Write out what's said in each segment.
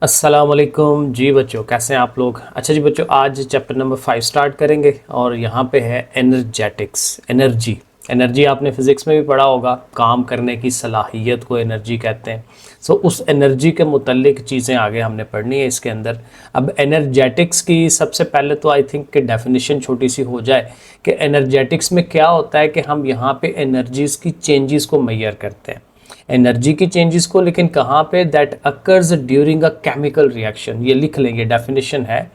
अस्सलामुअलैकुम जी बच्चों, कैसे हैं आप लोग। अच्छा जी बच्चों, आज चैप्टर नंबर 5 स्टार्ट करेंगे और यहाँ पे है एनर्जेटिक्स। एनर्जी आपने फिज़िक्स में भी पढ़ा होगा, काम करने की सलाहियत को एनर्जी कहते हैं। सो उस एनर्जी के मुतल्लिक चीज़ें आगे हमने पढ़नी है इसके अंदर। अब एनर्जेटिक्स की सबसे पहले तो आई थिंक कि डेफिनेशन छोटी सी हो जाए कि एनर्जेटिक्स में क्या होता है कि हम यहाँ पे एनर्जीज़ की चेंजेस को मेजर करते हैं, एनर्जी की चेंजेस को। लेकिन कहाँ पे, that occurs during a chemical reaction. ये लिख लेंगे, डेफिनेशन है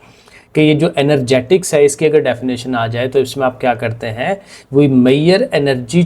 कि ये जो एनर्जेटिक्स है इसकी अगर डेफिनेशन आ जाए तो इसमें आप क्या करते हैं, we measure energy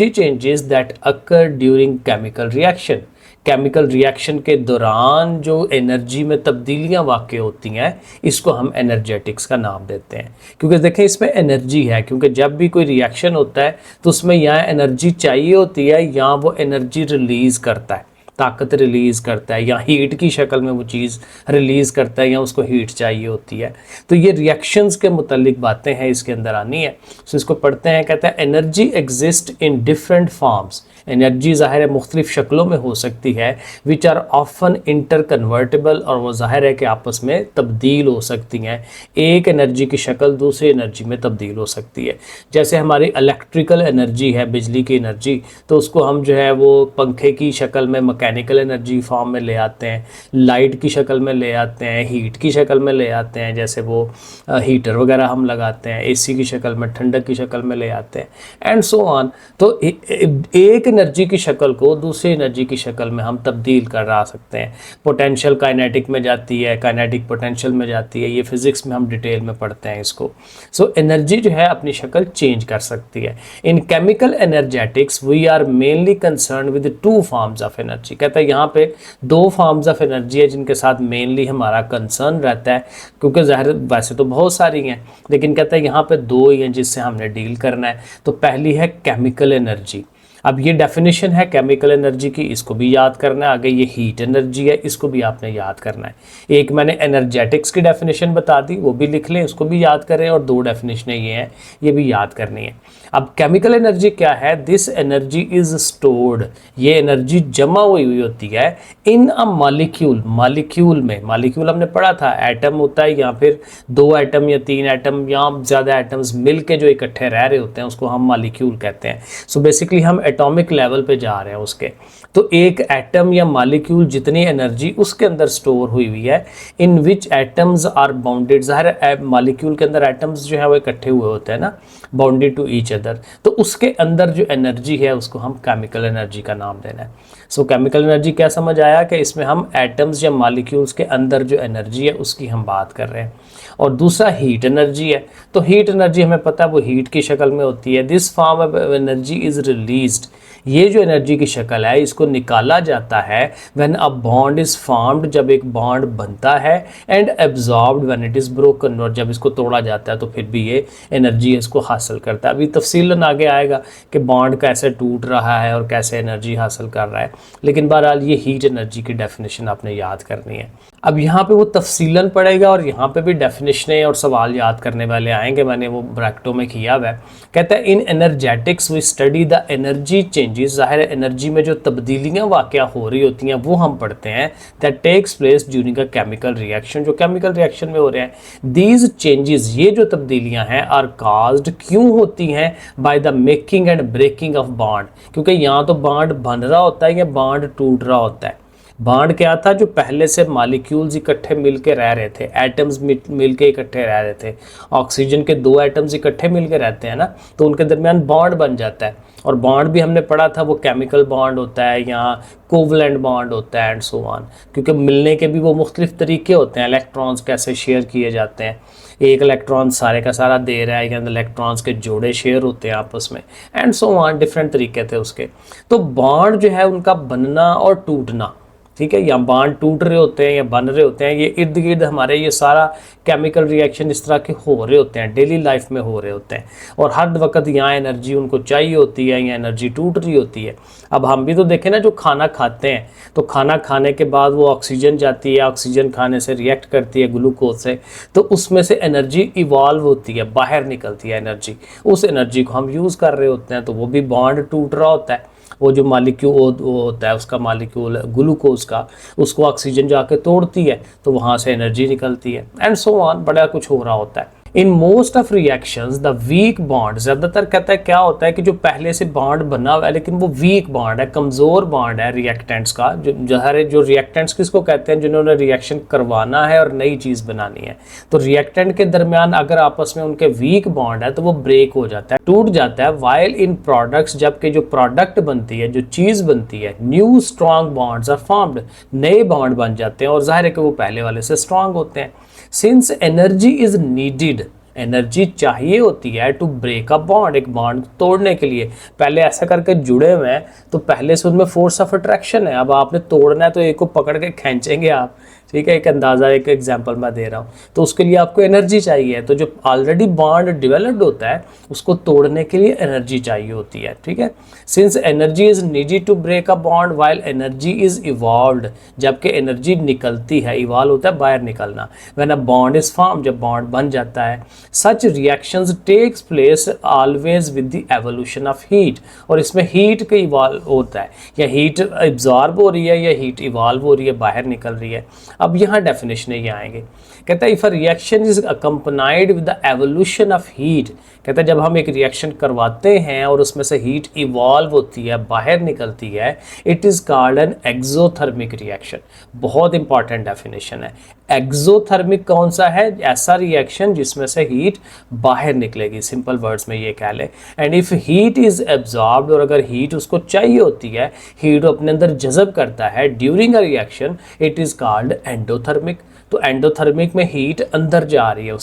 changes that occur during chemical reaction. Chemical reaction के दौरान जो एनर्जी में तब्दीलियां वाक़ होती हैं इसको हम एनर्जेटिक्स का नाम देते हैं। क्योंकि देखें इसमें एनर्जी है, क्योंकि जब भी कोई रिएक्शन होता है तो उसमें यहाँ एनर्जी चाहिए होती है, यहाँ वो एनर्जी रिलीज़ करता है, ताकत रिलीज़ करता है, या हीट की शक्ल में वो चीज़ रिलीज़ करता है, या उसको हीट चाहिए होती है। तो ये रिएक्शंस के मुतल्लिक बातें हैं इसके अंदर आनी है। सो इसको पढ़ते हैं। कहता है energy exist in different forms. Energy ज़ाहिर है मुख्तलिफ़ शक्लों में हो सकती है, which are often interconvertible, और वो ज़ाहिर है कि आपस में तब्दील हो सकती हैं। एक एनर्जी की शक्ल दूसरी एनर्जी में तब्दील हो सकती है। जैसे हमारी इलेक्ट्रिकल एनर्जी है, बिजली की एनर्जी, तो उसको हम जो है वो पंखे की शक्ल में मैकेनिकल एनर्जी फॉर्म में ले आते हैं, लाइट की शक्ल में ले आते हैं, हीट की शक्ल में ले आते हैं, जैसे वो हीटर वगैरह हम लगाते हैं, एसी की शक्ल में, ठंडक की शक्ल में ले आते हैं, एंड सो ऑन। तो एक एनर्जी की शक्ल को दूसरी एनर्जी की शक्ल में हम तब्दील करा सकते हैं। पोटेंशियल काइनेटिक में जाती है, काइनेटिक पोटेंशियल में जाती है, ये फिज़िक्स में हम डिटेल में पढ़ते हैं इसको। सो एनर्जी जो है अपनी शक्ल चेंज कर सकती है। In chemical energetics we are mainly concerned with two forms of energy. कहता है यहाँ पे दो फॉर्म्स ऑफ एनर्जी है जिनके साथ मेनली हमारा कंसर्न रहता है, क्योंकि ज़ाहिर वैसे तो बहुत सारी हैं, लेकिन कहता है यहाँ पे दो ही हैं जिससे हमने डील करना है। तो पहली है केमिकल एनर्जी। अब ये डेफिनेशन है केमिकल एनर्जी की, इसको भी याद करना है। आगे ये हीट एनर्जी है, इसको भी आपने याद करना है। एक मैंने एनर्जेटिक्स की डेफिनेशन बता दी, वो भी लिख लें, उसको भी याद करें, और दो डेफिनेशनें ये हैं, ये भी याद करनी है। अब केमिकल एनर्जी क्या है, दिस एनर्जी इज स्टोर्ड, ये एनर्जी जमा हुई होती है इन अ मॉलिक्यूल। मॉलिक्यूल हमने पढ़ा था, एटम होता है, या फिर दो एटम या तीन एटम या ज़्यादा एटम्स मिल के जो इकट्ठे रह रहे होते हैं उसको हम मॉलिक्यूल कहते हैं। सो बेसिकली हम एटॉमिक लेवल पे जा रहे हैं उसके। तो एक एटम या मॉलिक्यूल जितनी एनर्जी उसके अंदर स्टोर हुई है, इन विच एटम्स आर बाउंडेड। ज़ाहिर मॉलिक्यूल के अंदर एटम्स जो है वो इकट्ठे हुए होते हैं ना, बाउंडेड टू ईच अदर। तो उसके अंदर जो एनर्जी है उसको हम केमिकल एनर्जी का नाम देना है। सो केमिकल एनर्जी क्या समझ आया कि इसमें हम एटम्स या मॉलिक्यूल्स के अंदर जो एनर्जी है उसकी हम बात कर रहे हैं। और दूसरा हीट एनर्जी है। तो हीट एनर्जी हमें पता है वो हीट की शक्ल में होती है। This form of energy is released, ये जो एनर्जी की शक्ल है इसको निकाला जाता है when a bond is formed, जब एक बॉन्ड बनता है, and absorbed when it is broken, और जब इसको तोड़ा जाता है तो फिर भी ये एनर्जी इसको हासिल करता है। अभी तफसीलन आगे आएगा कि बॉन्ड कैसे टूट रहा है और कैसे एनर्जी हासिल कर रहा है, लेकिन बहरहाल ये हीट एनर्जी की डेफिनेशन आपने याद करनी है। अब यहाँ पे वो तफसीलन पड़ेगा और यहाँ पे भी डेफिनेशनें और सवाल याद करने वाले आएंगे, मैंने वो ब्रैकेटों में किया हुआ है। कहता है in energetics we study the energy changes. ज़ाहिर एनर्जी में जो तब्दीलियाँ वाक़या हो रही होती हैं वो हम पढ़ते हैं, that takes place during a chemical reaction, जो केमिकल रिएक्शन में हो रहे हैं। दीज चेंजेस, ये जो तब्दीलियाँ हैं, आर काज्ड, क्यों होती हैं, by the making and breaking of bond, क्योंकि यहाँ तो बॉन्ड बन रहा होता है या बॉन्ड टूट रहा होता है। बॉन्ड क्या था, जो पहले से मॉलिक्यूल्स इकट्ठे मिलके रह रहे थे, एटम्स मिलके इकट्ठे रह रहे थे। ऑक्सीजन के दो एटम्स इकट्ठे मिलके रहते हैं ना, तो उनके दरमियान बॉन्ड बन जाता है। और बॉन्ड भी हमने पढ़ा था वो केमिकल बॉन्ड होता है या कोवलेंट बॉन्ड होता है, एंड सो ऑन। क्योंकि मिलने के भी वो मुख्तलिफ तरीके होते हैं, इलेक्ट्रॉन्स कैसे शेयर किए जाते हैं, एक इलेक्ट्रॉन सारे का सारा दे रहा है, या इलेक्ट्रॉन्स के जोड़े शेयर होते हैं आपस में, एंड सो ऑन, डिफरेंट तरीके थे उसके। तो बॉन्ड जो है उनका बनना और टूटना, ठीक है, या बॉन्ड टूट रहे होते हैं या बन रहे होते हैं, ये इर्द गिर्द हमारे ये सारा केमिकल रिएक्शन इस तरह के हो रहे होते हैं, डेली लाइफ में हो रहे होते हैं। और हर वक्त यहाँ एनर्जी उनको चाहिए होती है या एनर्जी टूट रही होती है। अब हम भी तो देखें ना, जो खाना खाते हैं तो खाना खाने के बाद वो ऑक्सीजन जाती है, ऑक्सीजन खाने से रिएक्ट करती है ग्लूकोज से, तो उसमें से एनर्जी इवॉल्व होती है, बाहर निकलती है एनर्जी। उस एनर्जी को हम यूज़ कर रहे होते हैं, तो वो भी बॉन्ड टूट रहा होता है। वो जो मालिक्यूल वो होता है उसका मालिक्यूल ग्लूकोज का, उसको ऑक्सीजन जाके तोड़ती है तो वहाँ से एनर्जी निकलती है, एंड सो ऑन, बड़ा कुछ हो रहा होता है। In most of reactions the weak bond, ज़्यादातर कहता है क्या होता है कि जो पहले से बॉन्ड बना हुआ है लेकिन वो वीक बॉन्ड है, कमज़ोर बॉन्ड है रिएक्टेंट्स का, जो रिएक्टेंट्स किसको कहते हैं, जिन्होंने रिएक्शन करवाना है और नई चीज़ बनानी है, तो रिएक्टेंट के दरमियान अगर आपस में उनके वीक बॉन्ड है तो वो ब्रेक हो जाता है, टूट जाता है। वाइल इन प्रोडक्ट्स, जबकि जो प्रोडक्ट बनती है, जो चीज़ बनती है, new strong bonds are formed, नए बॉन्ड बन जाते हैं और जाहिर है कि वो पहले वाले से स्ट्रॉन्ग होते हैं। Since energy is needed, energy चाहिए होती है टू ब्रेक अ बॉन्ड, एक बॉन्ड तोड़ने के लिए, पहले ऐसा करके जुड़े हुए हैं तो पहले से उनमें फोर्स ऑफ अट्रैक्शन है, अब आपने तोड़ना है तो एक को पकड़ के खींचेंगे आप, ठीक है, एक अंदाज़ा, एक एग्जांपल मैं दे रहा हूँ, तो उसके लिए आपको एनर्जी चाहिए, तो जो ऑलरेडी बॉन्ड डेवलप्ड होता है उसको तोड़ने के लिए एनर्जी चाहिए होती है, ठीक है। Since energy is needed to break a bond while energy is evolved, जबकि एनर्जी निकलती है, इवॉल्व होता है बाहर निकलना, when a bond is form, जब बॉन्ड बन जाता है। Such reactions takes place always with the evolution of heat, और इसमें हीट का इवॉल्व होता है, या हीट एब्जॉर्ब हो रही है या हीट इवॉल्व हो रही है, बाहर निकल रही है। अब यहाँ डेफिनेशन ये आएंगे, कहता है if a reaction is accompanied with the evolution of heat, कहता है जब हम एक रिएक्शन करवाते हैं और उसमें से हीट इवॉल्व होती है, बाहर निकलती है, it is called an exothermic reaction. बहुत इंपॉर्टेंट डेफिनेशन है। एक्सोथर्मिक कौन सा है? ऐसा रिएक्शन जिसमें से हीट बाहर निकलेगी, सिंपल वर्ड्स में ये कह लें। And if heat is absorbed, और अगर हीट उसको चाहिए होती है, हीट अपने अंदर जज़ब करता है during a reaction, it is called endothermic. तो एंडोथर्मिक में हीट अंदर जा रही है,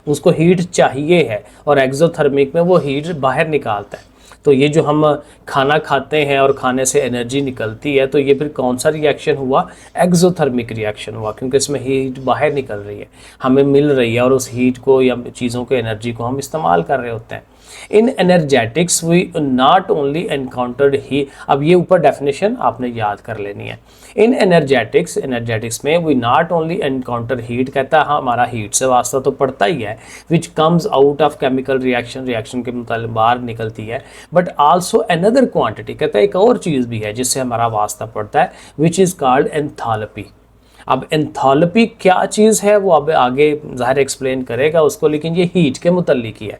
उसको हीट चाहिए है, और एक्सोथर्मिक में वो हीट बाहर निकालता है। तो ये जो हम खाना खाते हैं और खाने से एनर्जी निकलती है, तो ये फिर कौन सा रिएक्शन हुआ? एक्सोथर्मिक रिएक्शन हुआ, क्योंकि इसमें हीट बाहर निकल रही है, हमें मिल रही है, और उस हीट को या चीज़ों के एनर्जी को हम इस्तेमाल कर रहे होते हैं। In energetics we not only encountered ही, अब ये ऊपर डेफिनेशन आपने याद कर लेनी है। इन एनर्जेटिक्स में we not only encounter heat, कहता है हमारा हीट से वास्ता तो पड़ता ही है, which comes out of chemical reaction के मुताबिक बाहर निकलती है, बट आल्सो अनदर क्वांटिटी, कहता है एक और चीज़ भी है जिससे हमारा वास्ता पड़ता है, विच इज़ कॉल्ड एंथैल्पी। अब एंथैल्पी क्या चीज़ है वो अब आगे ज़ाहिर एक्सप्लेन करेगा उसको, लेकिन ये हीट के मुतल्लिक ही है,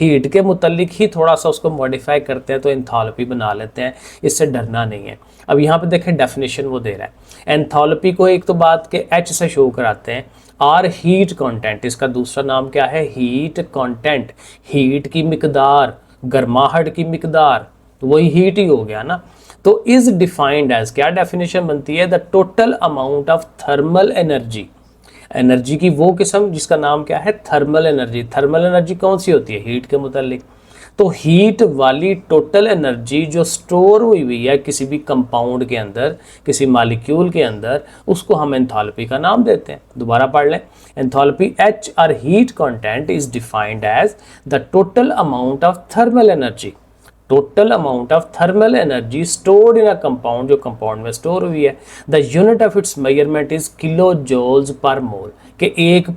हीट के मुतल्लिक ही थोड़ा सा उसको मॉडिफाई करते हैं तो एंथैल्पी बना लेते हैं, इससे डरना नहीं है। अब यहाँ पे देखें डेफिनेशन वो दे रहा है एंथैल्पी को, एक तो बात के एच से शो कराते हैं, आर हीट कंटेंट, इसका दूसरा नाम क्या है? हीट कंटेंट, हीट की मिकदार, गर्माहट की मिकदार, तो वही हीट ही हो गया ना। तो इज डिफाइंड एज, क्या डेफिनेशन बनती है? The total amount of thermal energy, energy की वो किस्म जिसका नाम क्या है? Thermal energy. थर्मल एनर्जी कौन सी होती है? हीट के मुतालिक। तो हीट वाली टोटल एनर्जी जो स्टोर हुई है किसी भी कंपाउंड के अंदर, किसी मॉलिक्यूल के अंदर, उसको हम एंथैल्पी का नाम देते हैं। दोबारा पढ़ लें, एंथैल्पी एच और heat content is defined as the total amount of thermal energy, total amount of thermal energy stored in a compound, जो कंपाउंड में स्टोर हुई है। The unit of its measurement is kilojoules per mole, कि एक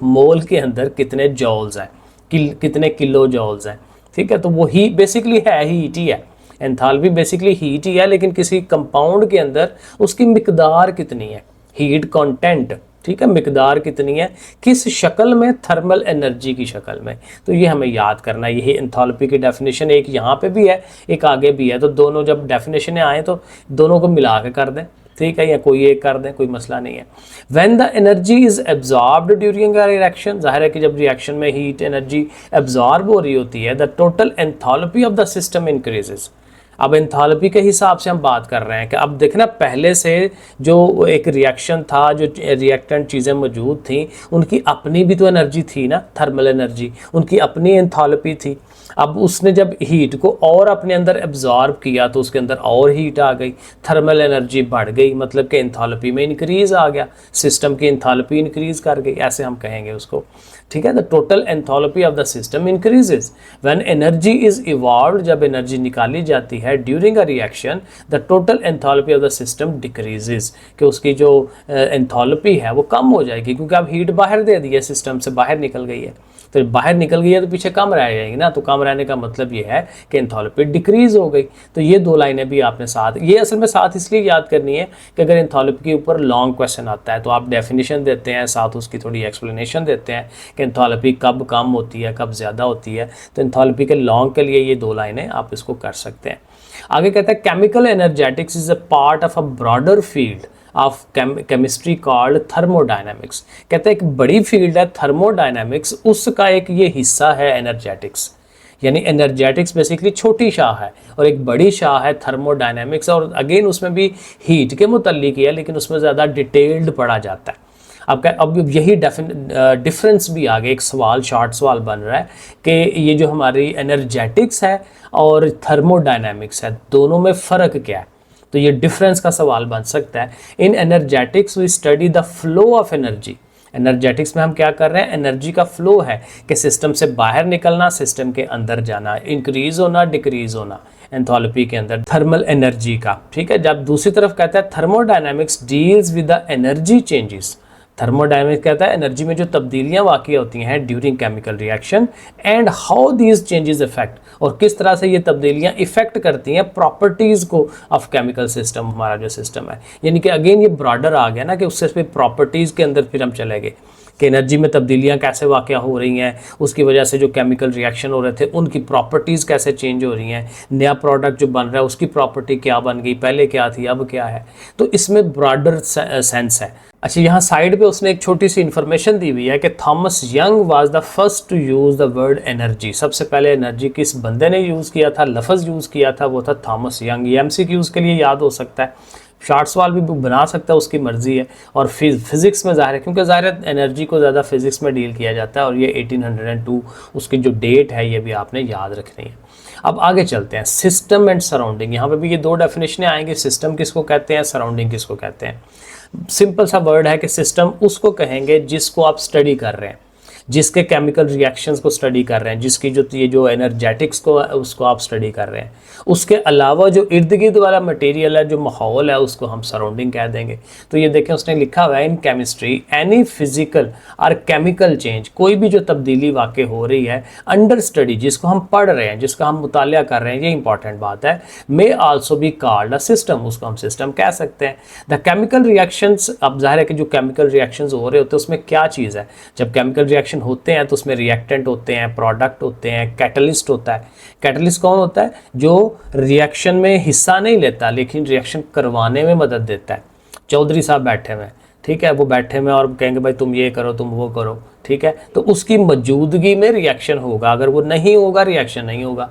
मोल के अंदर कितने joules हैं, कितने किलो जॉल्स हैं, ठीक है। तो वो ही बेसिकली है, हीट ही है, एंथैल्पी बेसिकली हीट ही है, लेकिन किसी कंपाउंड के अंदर उसकी मिकदार कितनी है, हीट कंटेंट, ठीक है, मिकदार कितनी है, किस शक्ल में? थर्मल एनर्जी की शक्ल में। तो ये हमें याद करना है, यही एंथैल्पी की डेफिनेशन एक यहाँ पे भी है, एक आगे भी है, तो दोनों जब डेफिनेशन आए तो दोनों को मिला के कर दें, ठीक है, या कोई एक कर दें, कोई मसला नहीं है। When the energy is absorbed during a reaction, जाहिर है कि जब रिएक्शन में हीट एनर्जी एब्जॉर्ब हो रही होती है, the total enthalpy of the system increases. अब एंथैल्पी के हिसाब से हम बात कर रहे हैं कि अब देखना, पहले से जो एक रिएक्शन था, जो रिएक्टेंट चीज़ें मौजूद थी, उनकी अपनी भी तो एनर्जी थी ना, थर्मल एनर्जी, उनकी अपनी एंथैल्पी थी। अब उसने जब हीट को और अपने अंदर एब्जॉर्ब किया तो उसके अंदर और हीट आ गई, थर्मल एनर्जी बढ़ गई, मतलब कि एंथैल्पी में इंक्रीज़ आ गया, सिस्टम की एंथैल्पी इंक्रीज़ कर गई, ऐसे हम कहेंगे उसको। ठीक है, the total enthalpy of the system increases when energy is evolved, जब एनर्जी निकाली जाती है during a reaction the total enthalpy of the system decreases, कि उसकी जो एंथैल्पी है वो कम हो जाएगी, क्योंकि अब हीट बाहर दे दी है, सिस्टम से बाहर निकल गई है, तो बाहर निकल गई है तो पीछे कम रह जाएगी ना, तो कम रहने का मतलब ये है कि एंथैल्पी डिक्रीज हो गई। तो ये दो लाइनें भी आपने साथ, ये असल में साथ इसलिए याद करनी है कि अगर एंथैल्पी के ऊपर लॉन्ग क्वेश्चन आता है तो आप डेफिनेशन देते हैं, साथ उसकी थोड़ी एक्सप्लेनेशन देते हैं कि एंथैल्पी कब कम होती है, कब ज़्यादा होती है। तो एंथैल्पी के लॉन्ग के लिए ये दो लाइनें आप इसको कर सकते हैं। आगे कहता है chemical energetics is a part of a broader field of chemistry called thermodynamics. कहते हैं एक बड़ी फील्ड है थर्मोडायनामिक्स, उसका एक ये हिस्सा है एनर्जेटिक्स। यानी एनर्जेटिक्स बेसिकली छोटी शाह है और एक बड़ी शाह है थर्मोडायनामिक्स, और अगेन उसमें भी हीट के मुतल्लिक है, लेकिन उसमें ज़्यादा डिटेल्ड पढ़ा जाता है। अब यही डिफरेंस भी आ गया, एक सवाल शॉर्ट सवाल बन रहा है कि ये जो हमारी एनर्जेटिक्स है और थर्मोडायनामिक्स है, दोनों में फ़र्क क्या है। तो ये डिफरेंस का सवाल बन सकता है। In energetics we study the flow of energy. Energetics में हम क्या कर रहे हैं, एनर्जी का फ्लो है कि सिस्टम से बाहर निकलना, सिस्टम के अंदर जाना, इंक्रीज होना, डिक्रीज होना एंथैल्पी के अंदर थर्मल एनर्जी का। ठीक है, जब दूसरी तरफ कहता है thermodynamics deals with the energy changes. Thermodynamics कहता है एनर्जी में जो तब्दीलियां वाक़ई होती हैं during chemical reaction and how these changes effect, और किस तरह से ये तब्दीलियां इफेक्ट करती हैं प्रॉपर्टीज़ को ऑफ केमिकल सिस्टम, हमारा जो सिस्टम है। यानी कि अगेन ये ब्रॉडर आ गया ना, कि उससे फिर प्रॉपर्टीज़ के अंदर फिर हम चले गए कि एनर्जी में तब्दीलियां कैसे वाक़या हो रही हैं, उसकी वजह से जो केमिकल रिएक्शन हो रहे थे उनकी प्रॉपर्टीज़ कैसे चेंज हो रही हैं, नया प्रोडक्ट जो बन रहा है उसकी प्रॉपर्टी क्या बन गई, पहले क्या थी अब क्या है। तो इसमें ब्रॉडर सेंस है। अच्छा, यहाँ साइड पे उसने एक छोटी सी इन्फॉर्मेशन दी हुई है कि Thomas Young was the first to use the word energy. सबसे पहले एनर्जी किस बंदे ने यूज़ किया था, लफ्ज़ यूज़ किया था, वो था थॉमस यंग। ये MCQs के लिए याद हो सकता है, शॉर्ट सवाल भी बना सकता है, उसकी मर्ज़ी है। और फिज़िक्स में ज़ाहिर है, क्योंकि ज़ाहिर है एनर्जी को ज़्यादा फिज़िक्स में डील किया जाता है, और ये 1802 उसकी जो डेट है ये भी आपने याद रखनी है। अब आगे चलते हैं, सिस्टम एंड सराउंडिंग। यहाँ पे भी ये दो डेफिनेशनें आएंगी, सिस्टम किसको कहते हैं, सराउंडिंग किसको कहते हैं। सिंपल सा वर्ड है कि सिस्टम उसको कहेंगे जिसको आप स्टडी कर रहे हैं, जिसके केमिकल रिएक्शंस को स्टडी कर रहे हैं, जिसकी जो एनर्जेटिक्स को उसको आप स्टडी कर रहे हैं। उसके अलावा जो इर्द गिर्द वाला मटेरियल है, जो माहौल है, उसको हम सराउंडिंग कह देंगे। तो ये देखें उसने लिखा हुआ है इन केमिस्ट्री एनी फिजिकल और केमिकल चेंज, कोई भी जो तब्दीली वाक़ई हो रही है अंडर स्टडी, जिसको हम पढ़ रहे हैं, जिसका हम मुतालिया कर रहे हैं, ये इंपॉर्टेंट बात है, may also be called a system, उसको हम सिस्टम कह सकते हैं। द केमिकल रिएक्शंस, अब जाहिर है कि जो केमिकल रिएक्शंस हो रहे होते हैं उसमें क्या चीज़ है, जब केमिकल रिएक्शन होते हैं तो उसमें रिएक्टेंट होते हैं, प्रोडक्ट होते हैं, कैटलिस्ट होता है। कैटलिस्ट कौन होता है, जो रिएक्शन में हिस्सा नहीं लेता लेकिन रिएक्शन करवाने में मदद देता है। चौधरी साहब बैठे हुए, ठीक है, वो बैठे हुए और कहेंगे भाई तुम ये करो, तुम वो करो, ठीक है, तो उसकी मौजूदगी में रिएक्शन होगा। अगर वो नहीं होगा रिएक्शन नहीं होगा,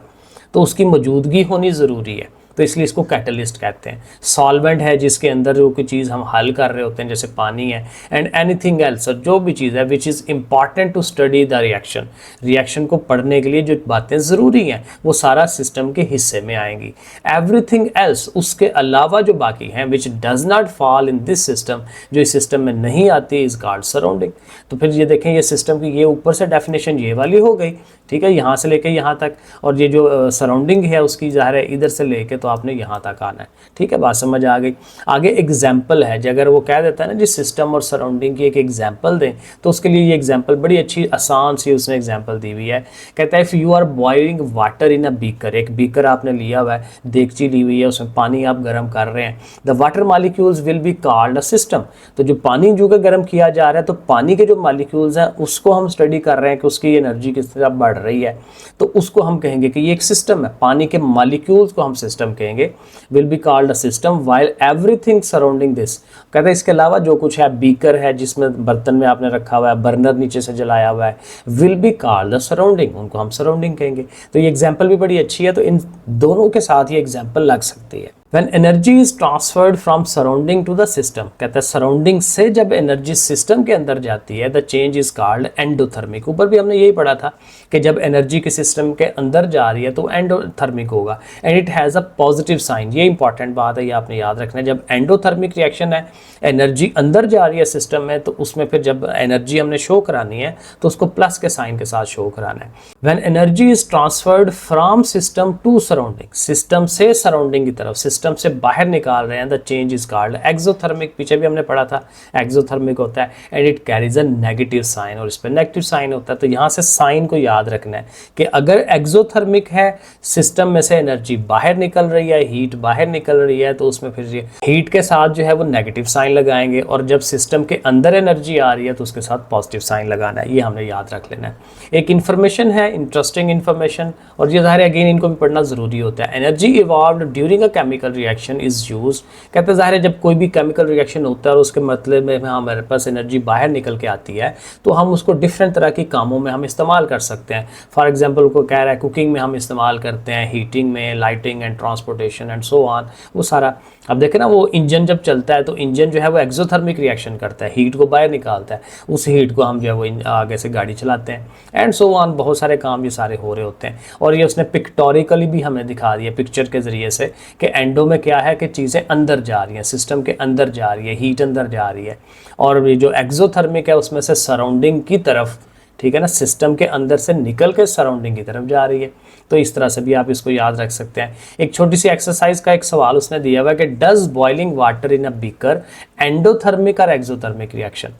तो उसकी मौजूदगी होनी ज़रूरी है, तो इसलिए इसको कैटलिस्ट कहते हैं। सॉल्वेंट है जिसके अंदर जो कोई चीज़ हम हल कर रहे होते हैं, जैसे पानी है, एंड एनीथिंग एल्स, जो भी चीज़ है which is important to study the reaction, reaction को पढ़ने के लिए जो बातें ज़रूरी हैं वो सारा सिस्टम के हिस्से में आएंगी। एवरीथिंग एल्स, उसके अलावा जो बाकी हैं, which does not fall in this system, जो इस सिस्टम में नहीं आती, इज़ कॉल्ड सराउंडिंग। तो फिर ये देखें, ये सिस्टम की ये ऊपर से डेफिनेशन ये वाली हो गई, ठीक है, यहाँ से लेके यहाँ तक, और ये जो सराउंडिंग है उसकी ज़ाहिर है इधर से लेके तो आपने यहाँ तक आना है, ठीक है, बात समझ आ गई। आगे एग्जाम्पल है, अगर वो कह देता है ना जी सिस्टम और सराउंडिंग की एक एग्जाम्पल दें, तो उसके लिए ये एग्जाम्पल बड़ी अच्छी आसान सी उसने एग्जाम्पल दी हुई है। कहता है if you are boiling water in a beaker, एक बीकर आपने लिया हुआ है, देगची ली हुई है, उसमें पानी आप गर्म कर रहे हैं, the water molecules will be called a system. तो जो पानी जो गर्म किया जा रहा है, तो पानी के जो मालिक्यूल्स हैं उसको हम स्टडी कर रहे हैं कि उसकी एनर्जी किस तरह बढ़ रही है, तो उसको हम कहेंगे कि ये एक सिस्टम है। पानी के मालिक्यूल्स को हम सिस्टम कहेंगे, will be called a system, while everything surrounding this, कहते हैं इसके अलावा जो कुछ है, बीकर है जिसमें बर्तन में आपने रखा हुआ है, बर्नर नीचे से जलाया हुआ है, will be called the surrounding, उनको हम सराउंडिंग कहेंगे। तो ये एग्जाम्पल भी बड़ी अच्छी है, तो इन दोनों के साथ ये एग्जाम्पल लग सकती है। When energy is transferred from surrounding to the system, कहते हैं सराउंडिंग से जब एनर्जी सिस्टम के अंदर जाती है, the change is called endothermic. ऊपर भी हमने यही पढ़ा था कि जब एनर्जी के सिस्टम के अंदर जा रही है तो एंडोथर्मिक होगा, and it has a positive sign. ये इंपॉर्टेंट बात है, ये आपने याद रखना है। जब एंडोथर्मिक रिएक्शन है, एनर्जी अंदर जा रही है सिस्टम में, तो उसमें फिर जब एनर्जी हमने शो करानी है तो उसको प्लस के साइन के साथ शो कराना है। When energy is transferred from system to surrounding, system से सराउंडिंग की तरफ, सिस्टम से बाहर निकाल रहे हैं, the change is called exothermic. पीछे भी हमने पढ़ा था एक्सोथर्मिक होता है, and it carries a negative sign, और इस पर नेगेटिव साइन होता है। तो यहाँ से साइन को याद रखना है कि अगर एक्सोथर्मिक है, सिस्टम में से एनर्जी बाहर निकल रही है, हीट बाहर निकल रही है, तो उसमें फिर हीट के साथ जो है वो नेगेटिव साइन लगाएंगे, और जब सिस्टम के अंदर एनर्जी आ रही है तो उसके साथ पॉजिटिव साइन लगाना है। ये हमने याद रख लेना है। एक इन्फॉर्मेशन है, इंटरेस्टिंग इन्फॉर्मेशन, और ये ज़ाहिर है अगेन इनको भी पढ़ना ज़रूरी होता है। Energy evolved during a chemical reaction is used, कहते हैं ज़ाहिर है जब कोई भी केमिकल रिएक्शन होता है और उसके मतलब में हमारे पास एनर्जी बाहर निकल के आती है, तो हम उसको डिफरेंट तरह के कामों में हम इस्तेमाल कर सकते हैं। फॉर एग्जांपल को कह रहा है कुकिंग में हम इस्तेमाल करते हैं, हीटिंग में, lighting and transportation and so on, वो सारा। अब देखें ना, वो इंजन जब चलता है तो इंजन जो है वो एक्सोथर्मिक रिएक्शन करता है, हीट को बाहर निकालता है, उस हीट को हम जो है वो आगे से गाड़ी चलाते हैं, एंड सो ऑन। बहुत सारे काम ये सारे हो रहे होते हैं, और ये उसने पिक्टोरिकली भी हमें दिखा दिया पिक्चर के ज़रिए से कि एंडो में क्या है कि चीज़ें अंदर जा रही हैं, सिस्टम के अंदर जा रही है, हीट अंदर जा रही है, और ये जो एक्सोथर्मिक है उसमें से सराउंडिंग की तरफ, ठीक है ना, सिस्टम के अंदर से निकल के सराउंडिंग की तरफ जा रही है। तो इस तरह से भी आप इसको याद रख सकते हैं। एक छोटी सी एक्सरसाइज का एक सवाल उसने दिया हुआ है कि does boiling water in a beaker endothermic और एक्सोथर्मिक रिएक्शन।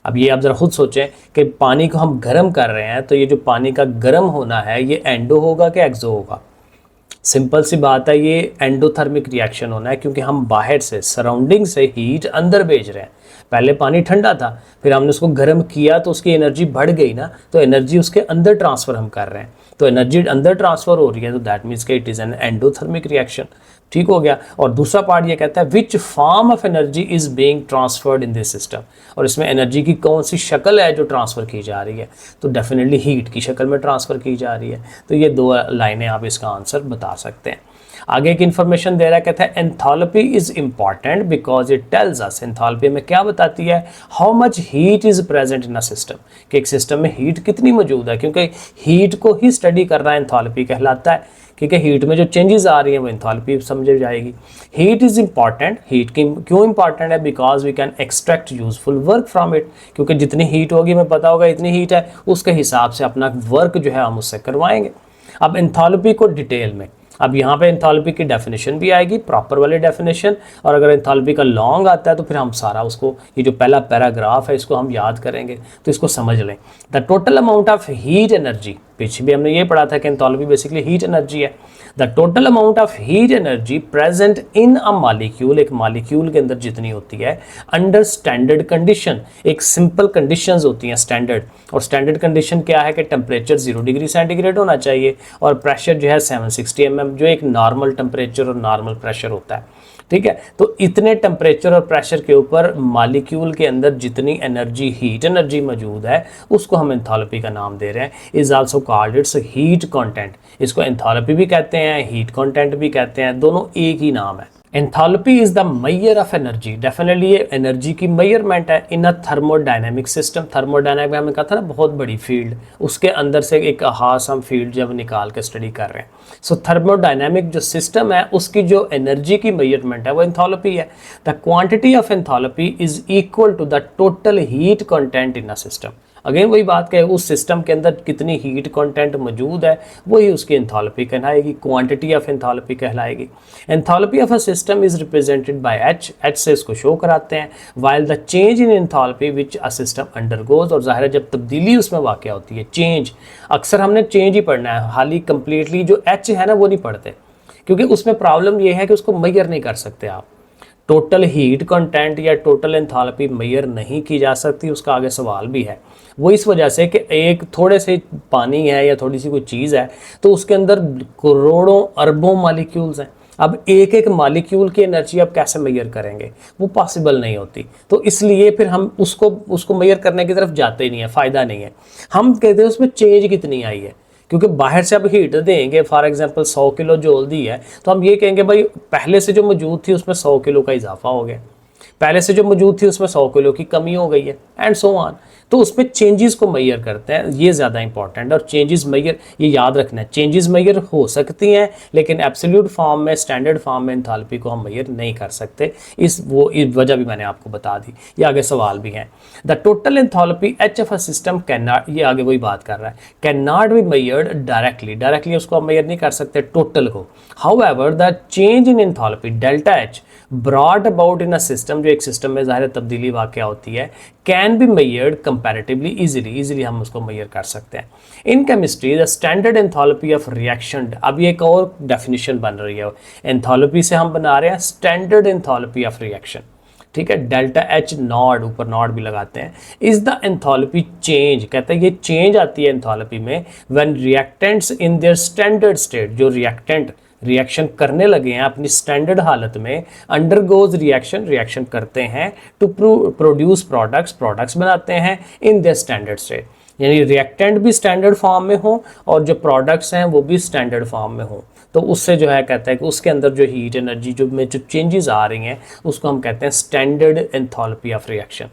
अब ये आप ज़रा खुद सोचें कि पानी को हम गर्म कर रहे हैं, तो ये जो पानी का गर्म होना है ये एंडो होगा कि एक्सो होगा? सिंपल सी बात है, ये एंडोथर्मिक रिएक्शन होना है, क्योंकि हम बाहर से सराउंडिंग से हीट अंदर भेज रहे हैं। पहले पानी ठंडा था, फिर हमने उसको गर्म किया तो उसकी एनर्जी बढ़ गई ना, तो एनर्जी उसके अंदर ट्रांसफ़र हम कर रहे हैं, तो एनर्जी अंदर ट्रांसफ़र हो रही है, तो दैट मीन्स कि it is an endothermic reaction. ठीक हो गया। और दूसरा पार्ट ये कहता है which form of energy is being transferred in this system, और इसमें एनर्जी की कौन सी शक्ल है जो ट्रांसफ़र की जा रही है, तो डेफिनेटली हीट की शक्ल में ट्रांसफ़र की जा रही है। तो ये दो लाइनें आप इसका आंसर बता सकते हैं। आगे एक इन्फॉर्मेशन दे रहा है, कहता है enthalpy is important because it tells us, enthalpy में क्या बताती है, how much heat is present in a system, कि एक सिस्टम में हीट कितनी मौजूद है, क्योंकि हीट को ही स्टडी करना एंथैल्पी कहलाता है, क्योंकि हीट में जो चेंजेस आ रही हैं वो एंथैल्पी समझ जाएगी। हीट इज़ इंपॉर्टेंट, हीट की क्यों इंपॉर्टेंट है, because we can extract useful work from it, क्योंकि जितनी हीट होगी हमें पता होगा इतनी हीट है, उसके हिसाब से अपना वर्क जो है हम उससे करवाएंगे। अब एंथैल्पी को डिटेल में, अब यहाँ पे एंथैल्पी की डेफिनेशन भी आएगी, प्रॉपर वाली डेफिनेशन, और अगर एंथैल्पी का लॉन्ग आता है तो फिर हम सारा उसको, ये जो पहला पैराग्राफ है इसको हम याद करेंगे, तो इसको समझ लें। The total amount of heat energy, पीछे भी हमने ये पढ़ा था कि एंथैल्पी बेसिकली हीट एनर्जी है। The total amount of heat energy present in a molecule, एक मॉलिक्यूल के अंदर जितनी होती है अंडर स्टैंडर्ड कंडीशन, एक सिंपल कंडीशंस होती हैं स्टैंडर्ड, और स्टैंडर्ड कंडीशन क्या है कि टेम्परेचर 0 डिग्री सेंटीग्रेड होना चाहिए, और प्रेशर जो है 760 mm, जो एक नॉर्मल टेम्परेचर और नॉर्मल प्रेशर होता है। ठीक है, तो इतने टेम्परेचर और प्रेशर के ऊपर मॉलिक्यूल के अंदर जितनी एनर्जी, हीट एनर्जी मौजूद है, उसको हम एंथैल्पी का नाम दे रहे हैं। Is also called its heat content, इसको एंथैल्पी भी कहते हैं, हीट कंटेंट भी कहते हैं, दोनों एक ही नाम है। Enthalpy is the measure of energy, definitely ये एनर्जी की मेजरमेंट है इन अ थर्मोडायनेमिक सिस्टम। थर्मोडायनेमिक में हमने कहा था ना बहुत बड़ी फील्ड, उसके अंदर से एक खास हम फील्ड जब निकाल के स्टडी कर रहे हैं। सो थर्मोडायनेमिक जो सिस्टम है उसकी जो एनर्जी की मेजरमेंट है वो एंथैल्पी है। The quantity of enthalpy is equal to the total heat content in a system. Again वही बात कि उस सिस्टम के अंदर कितनी हीट कंटेंट मौजूद है वही उसकी एंथैल्पी कहलाएगी, क्वांटिटी ऑफ एंथैल्पी कहलाएगी। Enthalpy of a system is represented by H, H से इसको शो कराते हैं, while the change in enthalpy which a system undergoes, और ज़ाहिर है जब तब्दीली उसमें वाक़या होती है, चेंज, अक्सर हमने चेंज ही पढ़ना है, हाल ही कम्प्लीटली जो एच है ना वो नहीं पढ़ते, क्योंकि उसमें प्रॉब्लम ये है कि उसको मेजर नहीं कर सकते आप। टोटल हीट कंटेंट या टोटल एंथैल्पी मेजर नहीं की जा सकती, उसका आगे सवाल भी है। वो इस वजह से कि एक थोड़े से पानी है या थोड़ी सी कोई चीज़ है तो उसके अंदर करोड़ों अरबों मॉलिक्यूल्स हैं। अब एक एक मॉलिक्यूल की एनर्जी आप कैसे मेजर करेंगे, वो पॉसिबल नहीं होती, तो इसलिए फिर हम उसको मेजर करने की तरफ जाते ही नहीं है, फ़ायदा नहीं है। हम कहते हैं उसमें चेंज कितनी आई है, क्योंकि बाहर से अब हीट देंगे, फॉर एग्जांपल 100 किलो जूल दी है, तो हम ये कहेंगे भाई पहले से जो मौजूद थी उसमें 100 किलो का इजाफा हो गया, पहले से जो मौजूद थी उसमें 100 किलो की कमी हो गई है, एंड सो ऑन। तो उसमें चेंजेस को मैयर करते हैं, ये ज़्यादा इंपॉर्टेंट है। और चेंजेस मैयर, ये याद रखना है, चेंजेस मैयर हो सकती हैं लेकिन एब्सोल्यूट फॉर्म में, स्टैंडर्ड फॉर्म में एंथैल्पी को हम मैयर नहीं कर सकते। इस वजह भी मैंने आपको बता दी। ये आगे सवाल भी हैं। The total enthalpy H of a system can not, ये आगे वही बात कर रहा है, कैन नॉट बी मैयर्ड डायरेक्टली उसको हम मैयर नहीं कर सकते टोटल को। However the change in enthalpy delta H brought about in a system, जो एक सिस्टम में ज़ाहिर तब्दीली वाक़या होती है, कैन बी मैयर्ड कंपैरेटिवली इजीली हम उसको मैयर कर सकते हैं। In chemistry the standard enthalpy of reaction, अब ये एक और डेफिनेशन बन रही है, एंथैल्पी से हम बना रहे हैं स्टैंडर्ड एंथैल्पी ऑफ रिएक्शन, ठीक है, डेल्टा एच नॉट, ऊपर नॉट भी लगाते हैं, इज द एंथैल्पी चेंज, कहते हैं ये चेंज आती है एंथैल्पी में when reactants in their standard state, जो रिएक्टेंट रिएक्शन करने लगे हैं अपनी स्टैंडर्ड हालत में, अंडरगोज रिएक्शन करते हैं टू प्रोड्यूस प्रोडक्ट्स बनाते हैं इन देयर स्टैंडर्ड स्टेट, यानी रिएक्टेंट भी स्टैंडर्ड फॉर्म में हो और जो प्रोडक्ट्स हैं वो भी स्टैंडर्ड फॉर्म में हो। तो उससे जो है कहता है कि उसके अंदर जो हीट एनर्जी जो चेंजेस आ रही हैं उसको हम कहते हैं स्टैंडर्ड एंथैल्पी ऑफ रिएक्शन।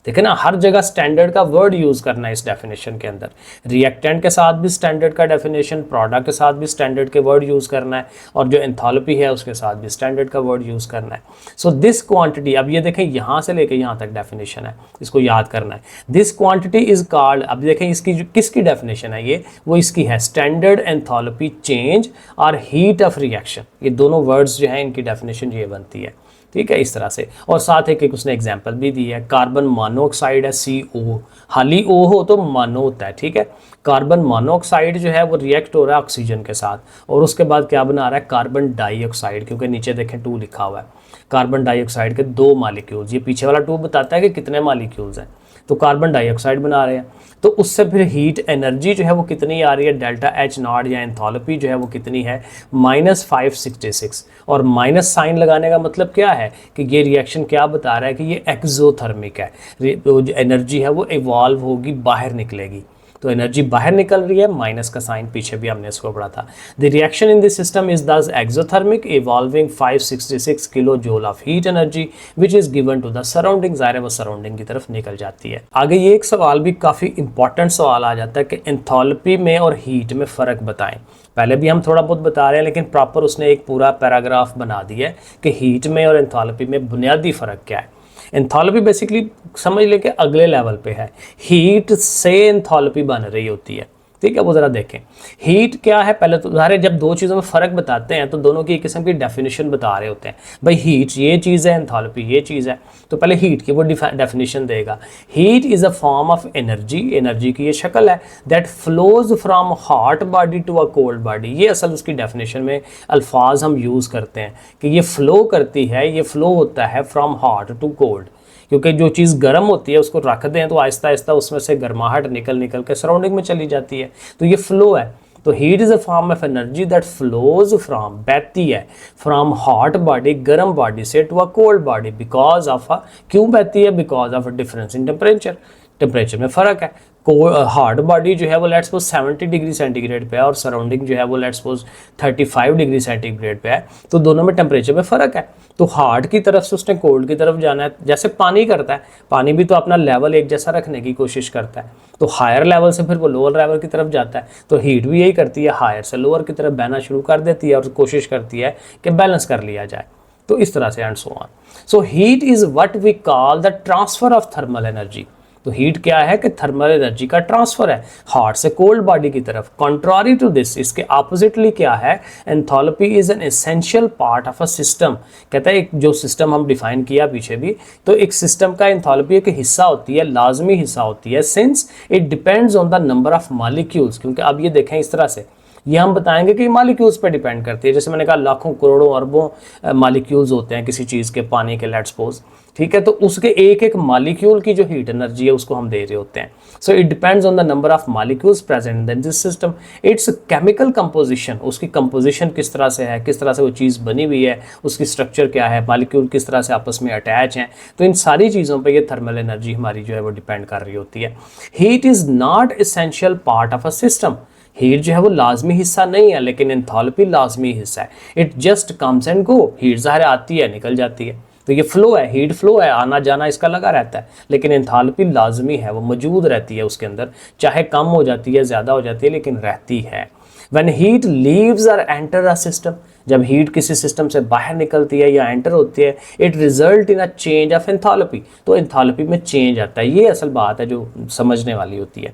देखें ना, हर जगह स्टैंडर्ड का वर्ड यूज़ करना है इस डेफिनेशन के अंदर। रिएक्टेंट के साथ भी स्टैंडर्ड का डेफिनेशन, प्रोडक्ट के साथ भी स्टैंडर्ड के वर्ड यूज़ करना है, और जो एंथैल्पी है उसके साथ भी स्टैंडर्ड का वर्ड यूज़ करना है। सो दिस क्वांटिटी, अब ये देखें यहाँ से लेके यहाँ तक डेफिनेशन है, इसको याद करना है। दिस क्वांटिटी इज कॉल्ड, अब देखें इसकी किसकी डेफिनेशन है ये, वो इसकी है स्टैंडर्ड एंथैल्पी चेंज और हीट ऑफ रिएक्शन। ये दोनों वर्ड्स जो हैं इनकी डेफिनेशन ये बनती है, ठीक है, इस तरह से। और साथ एक उसने एग्जांपल भी दी है, कार्बन मोनोऑक्साइड है CO, खाली O हो तो मोनो होता है, ठीक है। कार्बन मोनोऑक्साइड जो है वो रिएक्ट हो रहा है ऑक्सीजन के साथ, और उसके बाद क्या बना रहा है, कार्बन डाइऑक्साइड, क्योंकि नीचे देखें 2 लिखा हुआ है। कार्बन डाइऑक्साइड के 2 मॉलिक्यूल्स, ये पीछे वाला 2 बताता है कि कितने मॉलिक्यूल्स हैं, तो कार्बन डाइऑक्साइड बना रहे हैं। तो उससे फिर हीट एनर्जी जो है वो कितनी आ रही है, डेल्टा एच नॉट या एंथैल्पी जो है वो कितनी है, -566। और माइनस साइन लगाने का मतलब क्या है कि ये रिएक्शन क्या बता रहा है कि ये एक्सोथर्मिक है, जो एनर्जी है वो इवॉल्व होगी, बाहर निकलेगी। तो एनर्जी बाहर निकल रही है, माइनस का साइन पीछे भी हमने इसको पढ़ा था। The reaction in this system is thus exothermic, evolving 566 kilo joule of heat energy which is given to the surrounding, ज़ाहिर है वो सराउंडिंग की तरफ निकल जाती है। आगे ये एक सवाल भी काफ़ी इंपॉर्टेंट सवाल आ जाता है कि एंथैल्पी में और हीट में फ़र्क बताएं। पहले भी हम थोड़ा बहुत बता रहे हैं लेकिन प्रॉपर उसने एक पूरा पैराग्राफ बना दिया है कि हीट में और एंथैल्पी में बुनियादी फ़र्क क्या है। एंथैल्पी बेसिकली समझ लें कि अगले लेवल पे है, हीट से एंथैल्पी बन रही होती है, ठीक है। वो ज़रा देखें हीट क्या है। पहले तो ज़ाहिर है जब दो चीज़ों में फ़र्क बताते हैं तो दोनों की एक किस्म की डेफिनेशन बता रहे होते हैं, भाई हीट ये चीज़ है, एंथैल्पी ये चीज़ है, तो पहले हीट की वो डेफिनेशन देगा। Heat is a form of energy, energy की ये शक्ल है, that flows from hot body to a cold body. ये असल उसकी डेफिनेशन में अल्फाज हम यूज़ करते हैं कि ये फ़्लो करती है, ये फ़्लो होता है फ्राम हॉट टू कोल्ड, क्योंकि जो चीज़ गर्म होती है उसको रख दें तो आहिस्ता आहिस्ता उसमें से गर्माहट निकल के सराउंडिंग में चली जाती है, तो ये फ्लो है। तो heat is a form of energy that flows from, बहती है फ्राम हॉट बॉडी, गर्म बॉडी से, to a cold body because of क्यों बहती है, because of a difference in temperature में फ़र्क है। हॉट बॉडी जो है वो लेट्स सपोज 70 डिग्री सेंटीग्रेड पे है और सराउंडिंग जो है वो लेट्स सपोज 35 डिग्री सेंटीग्रेड पे है, तो दोनों में टेम्परेचर में फ़र्क है। तो हॉट की तरफ से उसने कोल्ड की तरफ जाना है, जैसे पानी करता है, पानी भी तो अपना लेवल एक जैसा रखने की कोशिश करता है, तो हायर लेवल से फिर वो लोअर लेवल की तरफ जाता है। तो हीट भी यही करती है, हायर से लोअर की तरफ बहना शुरू कर देती है और कोशिश करती है कि बैलेंस कर लिया जाए। तो इस तरह से and so on. So heat is what we call the transfer of thermal energy. तो हीट क्या है कि थर्मल एनर्जी का ट्रांसफर है हॉट से कोल्ड बॉडी की तरफ। कॉन्ट्रारी टू दिस, इसके ऑपोजिटली क्या है, enthalpy is an essential part of a system. कहता है एक जो सिस्टम हम डिफाइन किया पीछे भी, तो एक सिस्टम का एंथैल्पी एक हिस्सा होती है, लाजमी हिस्सा होती है, since it depends on the number of molecules. क्योंकि अब ये देखें इस तरह से, ये हम बताएंगे कि मॉलिक्यूल्स पे डिपेंड करती है। जैसे मैंने कहा लाखों करोड़ों अरबों मॉलिक्यूल्स होते हैं किसी चीज़ के, पानी के लेट्स सपोज, ठीक है, तो उसके एक एक मॉलिक्यूल की जो हीट एनर्जी है उसको हम दे रहे होते हैं। So it depends on the number of molecules present in this system, it's chemical composition, उसकी कंपोजिशन किस तरह से है, किस तरह से वो चीज़ बनी हुई है, उसकी स्ट्रक्चर क्या है, मॉलिक्यूल किस तरह से आपस में अटैच हैं, तो इन सारी चीज़ों पर ये थर्मल एनर्जी हमारी जो है वो डिपेंड कर रही होती है। Heat is not essential part of a system, heat जो है वो लाजमी हिस्सा नहीं है, लेकिन एंथैल्पी लाजमी हिस्सा है। It just comes and go, heat ज़ाहिर आती है निकल जाती है, तो ये फ्लो है, हीट फ्लो है, आना जाना इसका लगा रहता है, लेकिन एंथैल्पी लाजमी है, वो मौजूद रहती है उसके अंदर, चाहे कम हो जाती है ज़्यादा हो जाती है, लेकिन रहती है। When heat leaves or enter a system, जब हीट किसी सिस्टम से बाहर निकलती है या एंटर होती है, it result in a change of enthalpy, तो एंथैल्पी में चेंज आता है। ये असल बात है जो समझने वाली होती है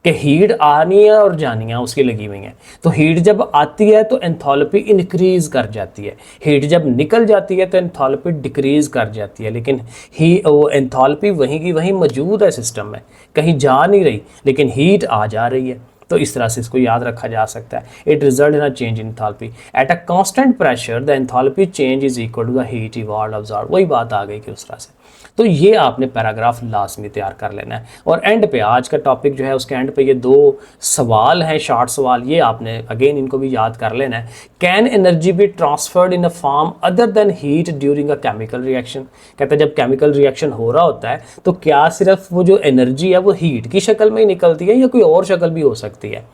कि हीट आनी है और जानी है उसकी लगी हुई है। तो हीट जब आती है तो एंथैल्पी इंक्रीज कर जाती है, हीट जब निकल जाती है तो एंथैल्पी डिक्रीज कर जाती है, लेकिन वो एंथैल्पी वहीं की वहीं मौजूद है सिस्टम में, कहीं जा नहीं रही, लेकिन हीट आ जा रही है। तो इस तरह से इसको याद रखा जा सकता है। It result in a change in enthalpy at a constant pressure, the enthalpy change is equal to the heat evolved observe. वही बात आ गई कि उस तरह से। तो ये आपने पैराग्राफ लाजमी तैयार कर लेना है। और एंड पे आज का टॉपिक जो है उसके एंड पे ये 2 सवाल हैं, शॉर्ट सवाल, ये आपने अगेन इनको भी याद कर लेना है। Can energy B transferred in a form other than heat during a chemical reaction. कहते हैं जब केमिकल रिएक्शन हो रहा होता है तो क्या सिर्फ वो जो एनर्जी है वो हीट की शक्ल में ही निकलती है या कोई और शक्ल भी हो सकती है?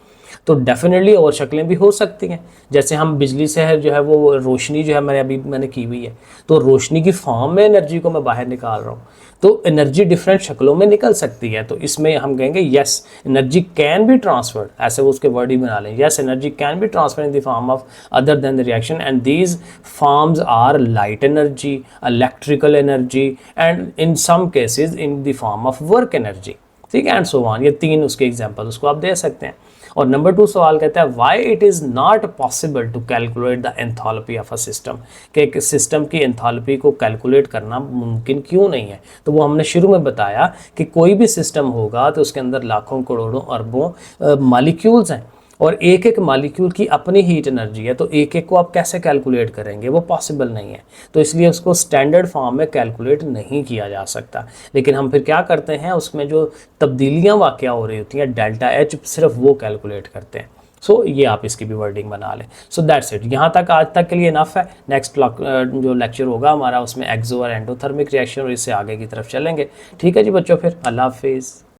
तो डेफिनेटली और शक्लें भी हो सकती हैं। जैसे हम बिजली से है जो है वो रोशनी जो है मैंने की हुई है, तो रोशनी की फॉर्म में एनर्जी को मैं बाहर निकाल रहा हूँ, तो एनर्जी डिफरेंट शक्लों में निकल सकती है। तो इसमें हम कहेंगे yes energy can be transferred, ऐसे वो उसके वर्ड ही बना लें, yes energy can be transferred in the form of other than the reaction and these forms are light energy, electrical energy and in some cases in the form of work energy. ठीक है, and so on. ये 3 उसके example उसको आप दे सकते हैं। और number 2 सवाल कहता है why it is not possible to calculate the enthalpy of a system, कि एक सिस्टम की एंथैल्पी को कैलकुलेट करना मुमकिन क्यों नहीं है। तो वो हमने शुरू में बताया कि कोई भी सिस्टम होगा तो उसके अंदर लाखों करोड़ों अरबों मॉलिक्यूल्स हैं और एक एक मॉलिक्यूल की अपनी हीट एनर्जी है, तो एक एक को आप कैसे कैलकुलेट करेंगे, वो पॉसिबल नहीं है। तो इसलिए उसको स्टैंडर्ड फॉर्म में कैलकुलेट नहीं किया जा सकता। लेकिन हम फिर क्या करते हैं, उसमें जो तब्दीलियाँ वाक़या हो रही होती हैं डेल्टा एच, सिर्फ वो कैलकुलेट करते हैं। सो ये आप इसकी भी वर्डिंग बना लें। सो दैट्स इट, यहाँ तक आज तक के लिए इनफ है। नेक्स्ट जो लेक्चर होगा हमारा उसमें एक्सो और एंडोथर्मिक रिएक्शन और इससे आगे की तरफ चलेंगे। ठीक है जी बच्चों, फिर अल्लाह हाफिज़।